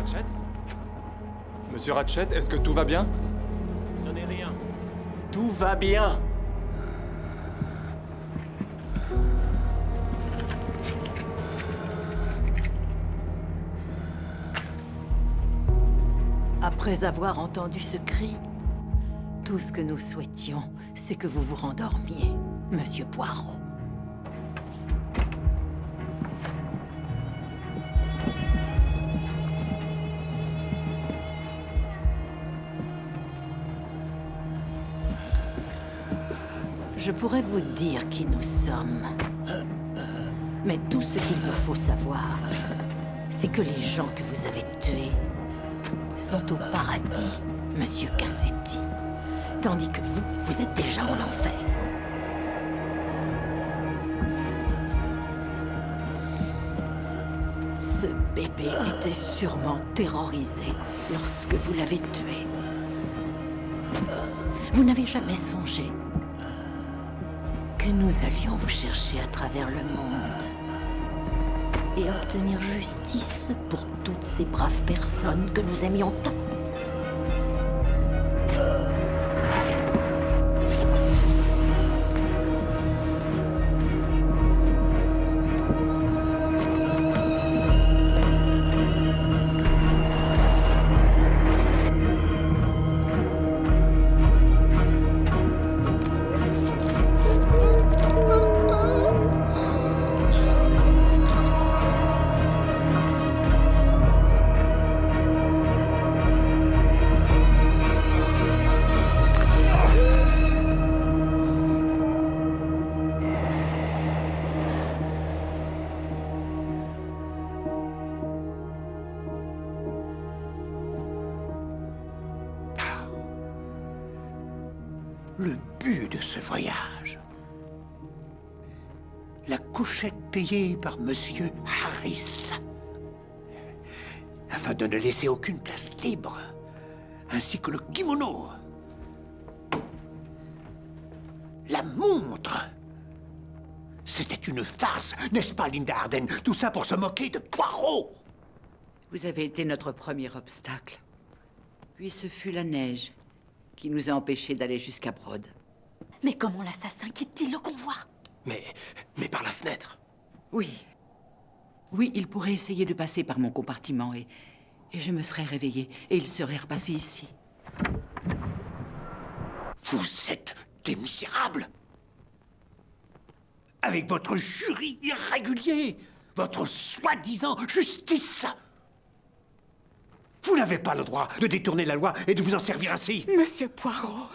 Ratchet? Monsieur Ratchet, est-ce que tout va bien? Ce n'est rien. Tout va bien. Après avoir entendu ce cri, tout ce que nous souhaitions, c'est que vous vous rendormiez, Monsieur Poirot. Je pourrais vous dire qui nous sommes. Mais tout ce qu'il vous faut savoir, c'est que les gens que vous avez tués sont au paradis, Monsieur Cassetti. Tandis que vous, vous êtes déjà en enfer. Ce bébé était sûrement terrorisé lorsque vous l'avez tué. Vous n'avez jamais songé que nous allions vous chercher à travers le monde et obtenir justice pour toutes ces braves personnes que nous aimions tant. Le but de ce voyage. La couchette payée par Monsieur Harris. Afin de ne laisser aucune place libre. Ainsi que le kimono. La montre. C'était une farce, n'est-ce pas, Linda Arden? Tout ça pour se moquer de Poirot. Vous avez été notre premier obstacle. Puis ce fut la neige qui nous a empêchés d'aller jusqu'à Broad. Mais comment l'assassin quitte-t-il le convoi? Mais par la fenêtre. Oui. Oui, il pourrait essayer de passer par mon compartiment et je me serais réveillée et il serait repassé ici. Vous êtes des misérables. Avec votre jury irrégulier, votre soi-disant justice. Vous n'avez pas le droit de détourner la loi et de vous en servir ainsi. Monsieur Poirot,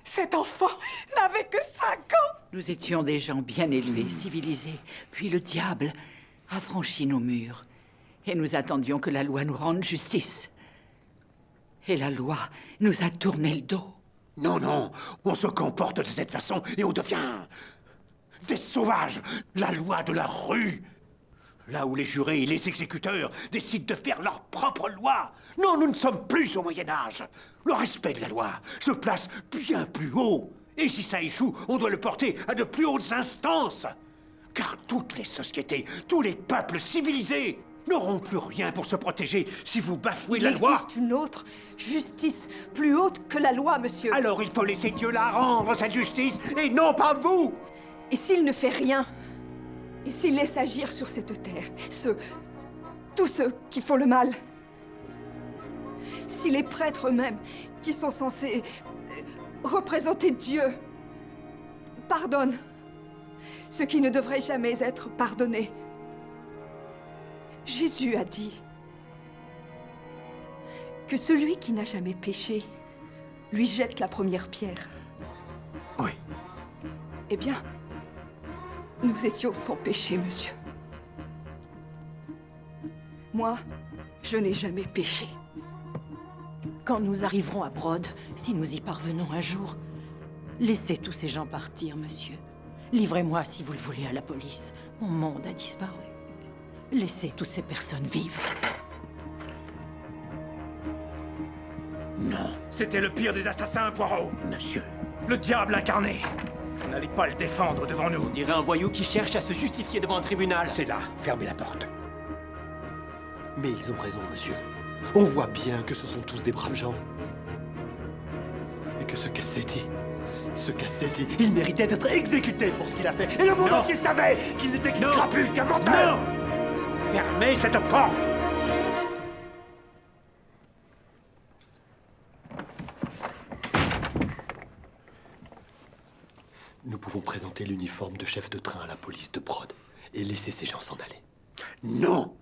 cet enfant n'avait que 5 ans. Nous étions des gens bien élevés, civilisés. Puis le diable a franchi nos murs. Et nous attendions que la loi nous rende justice. Et la loi nous a tourné le dos. Non, non, on se comporte de cette façon et on devient des sauvages, la loi de la rue. Là où les jurés et les exécuteurs décident de faire leur propre loi. Non, nous ne sommes plus au Moyen-Âge. Le respect de la loi se place bien plus haut. Et si ça échoue, on doit le porter à de plus hautes instances. Car toutes les sociétés, tous les peuples civilisés n'auront plus rien pour se protéger si vous bafouez la loi. Il existe une autre justice plus haute que la loi, monsieur. Alors il faut laisser Dieu la rendre, cette justice, et non pas vous. Et s'il ne fait rien, et s'il laisse agir sur cette terre, tous ceux qui font le mal, si les prêtres eux-mêmes, qui sont censés représenter Dieu, pardonnent ceux qui ne devraient jamais être pardonnés. Jésus a dit que celui qui n'a jamais péché lui jette la première pierre. Oui. Eh bien, nous étions sans péché, monsieur. Moi, je n'ai jamais péché. Quand nous arriverons à Broad, si nous y parvenons un jour, laissez tous ces gens partir, monsieur. Livrez-moi, si vous le voulez, à la police. Mon monde a disparu. Laissez toutes ces personnes vivre. Non, C'était le pire des assassins, Poirot. monsieur. Le diable incarné. Vous n'allez pas le défendre devant nous. On dirait un voyou qui cherche à se justifier devant un tribunal. C'est là, fermez la porte. Mais ils ont raison, monsieur. On voit bien que ce sont tous des braves gens. Et que ce Cassetti, il méritait d'être exécuté pour ce qu'il a fait. Et le monde entier savait qu'il n'était qu'une crapule, qu'un menteur. Non! Fermez cette porte! Nous pouvons présenter l'uniforme de chef de train à la police de Brod et laisser ces gens s'en aller. Non!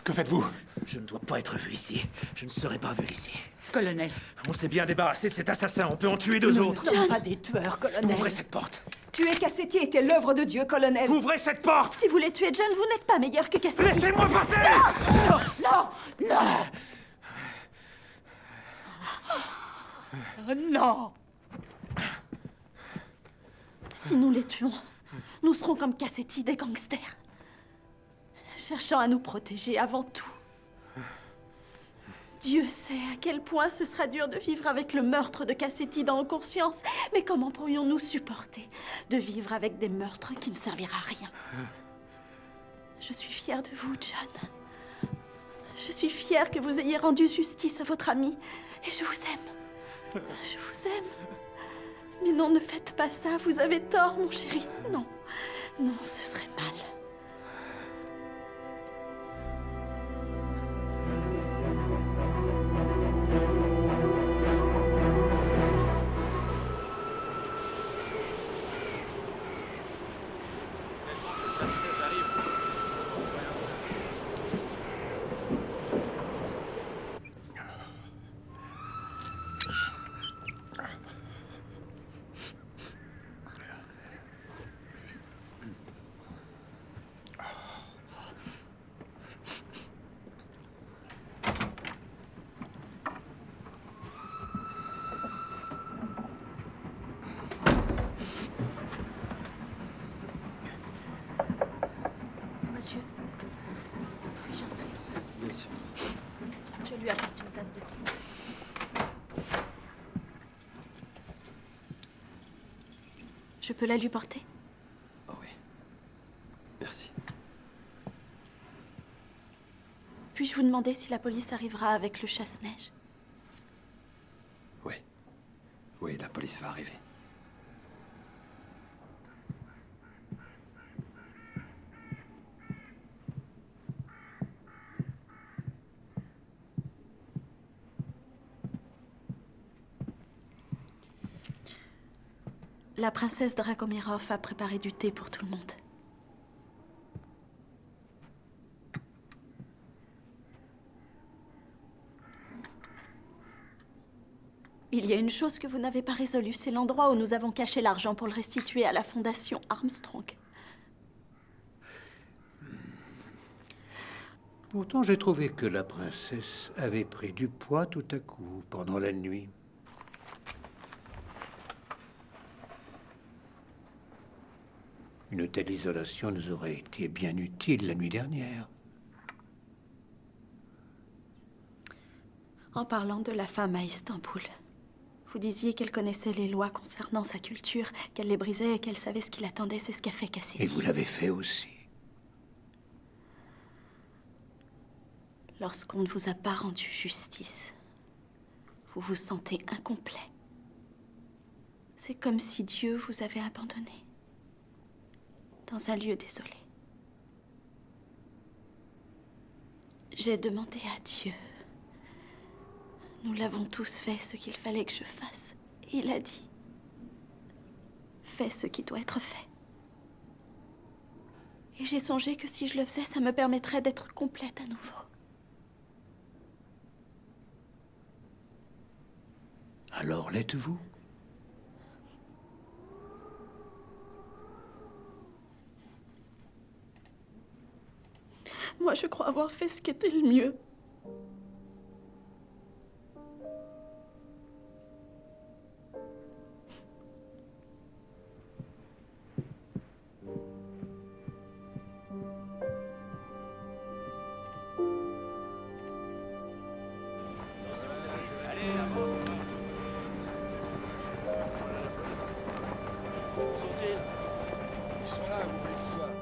Que faites-vous? Je ne dois pas être vu ici. Je ne serai pas vu ici. Colonel, On s'est bien débarrassé de cet assassin. On peut en tuer deux nous ne autres. sommes pas des tueurs, colonel. Ouvrez cette porte. Tuer Cassetti était l'œuvre de Dieu, colonel. Ouvrez cette porte! Si vous les tuez, John, vous n'êtes pas meilleur que Cassetti. Laissez-moi passer! Non! Si nous les tuons, nous serons comme Cassetti, des gangsters. Cherchant à nous protéger avant tout. Dieu sait à quel point ce sera dur de vivre avec le meurtre de Cassetti dans nos consciences. Mais comment pourrions-nous supporter de vivre avec des meurtres qui ne servira à rien? Je suis fière de vous, John. Je suis fière que vous ayez rendu justice à votre ami. Et je vous aime. Je vous aime. Mais non, ne faites pas ça. Vous avez tort, mon chéri. Non. Non, ce serait mal. Monsieur, puis-je entrer? Bien sûr. Je lui apporte une tasse de thé. Je peux la lui porter? Ah oui. Merci. Puis-je vous demander si la police arrivera avec le chasse-neige? Oui. Oui, la police va arriver. La princesse Dragomirov a préparé du thé pour tout le monde. Il y a une chose que vous n'avez pas résolue, c'est l'endroit où nous avons caché l'argent pour le restituer à la fondation Armstrong. Pourtant, j'ai trouvé que la princesse avait pris du poids tout à coup pendant la nuit. Une telle isolation nous aurait été bien utile la nuit dernière. En parlant de la femme à Istanbul, vous disiez qu'elle connaissait les lois concernant sa culture, qu'elle les brisait et qu'elle savait ce qui l'attendait, c'est ce qu'a fait Cassetti. Et vous l'avez fait aussi. Lorsqu'on ne vous a pas rendu justice, vous vous sentez incomplet. C'est comme si Dieu vous avait abandonné dans un lieu désolé. J'ai demandé à Dieu. Nous l'avons tous fait, ce qu'il fallait que je fasse. Et il a dit, fais ce qui doit être fait. Et j'ai songé que si je le faisais, ça me permettrait d'être complète à nouveau. Alors l'êtes-vous? Moi, je crois avoir fait ce qui était le mieux. Ils sont là, vous voulez qu'ils soient.